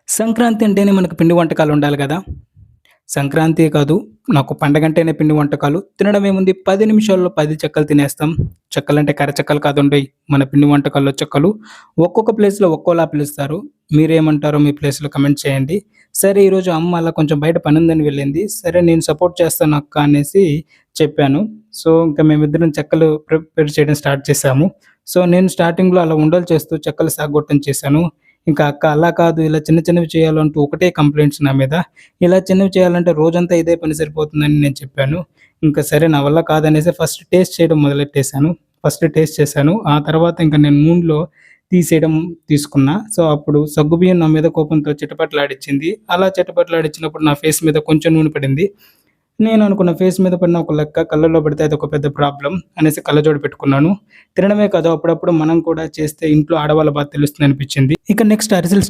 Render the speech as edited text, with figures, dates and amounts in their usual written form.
సంక్రాంతి అంటేనే మనకు పిండి వంటకాలు ఉండాలి గదా! సంక్రాంతే కాదు, నాకు పండగంటేనే పిండి వంటకాలు. తినడం ఏముంది 10 నిమిషాల్లో 10 చెక్కలు తినేస్తాం. చెక్కలంటే కర్ర చెక్కలు కాదండోయ్! మన పిండి వంటకాల్లో చెక్కలు. ఒక్కొక్క ప్లేస్‌లో ఒక్కోలా పిలుస్తారు. మీరేమంటారో మీ ప్లేస్‌లో కామెంట్ చేయండి. సరే ఈరోజు అమ్మ అలా కొంచెం బయట పనుందని వెళ్ళింది. సరే నేను సపోర్ట్ చేస్తాను అక్క అనేసి చెప్పాను. సో, ఇంక మేమిద్దరం చెక్కలు ప్రిపేర్ చేయడం స్టార్ట్ చేశాము. సో, నేను స్టార్టింగ్‌లో అలా ఉండలు చేస్తూ చెక్కలు సాగగొట్టం చేశాను. ఇంకా అక్క అలా కాదు ఇలా చిన్న చిన్నవి చేయాలంటూ ఒకటే కంప్లెయింట్స్ నా మీద. ఇలా చిన్నవి చేయాలంటే రోజంతా ఇదే పని సరిపోతుందని నేను చెప్పాను. ఇంకా సరే నా వల్ల కాదనేసి ఫస్ట్ టేస్ట్ చేయడం మొదలెట్టేసాను. ఫస్ట్ టేస్ట్ చేశాను. ఆ తర్వాత ఇంక నేను నూనెలో తీసేయడం తీసుకున్నా. సో, అప్పుడు సగ్గుబియ్యం నా మీద కోపంతో చిటపటలాడిచ్చింది. అలా చిటపటలాడిచ్చినప్పుడు నా ఫేస్ మీద కొంచెం నూనె పడింది. నేను అనుకున్న ఫేస్ మీద పడిన ఒక లెక్క, కళ్ళలో పడితే అదొక పెద్ద ప్రాబ్లమ్ అనేసి కళ్ళజోడు పెట్టుకున్నాను. తినడమే కాదు అప్పుడప్పుడు మనం కూడా చేస్తే ఇంట్లో ఆడవాళ్ళ బాధ తెలుస్తుందనిపిచ్చింది. ఇక నెక్స్ట్ అరిసెలు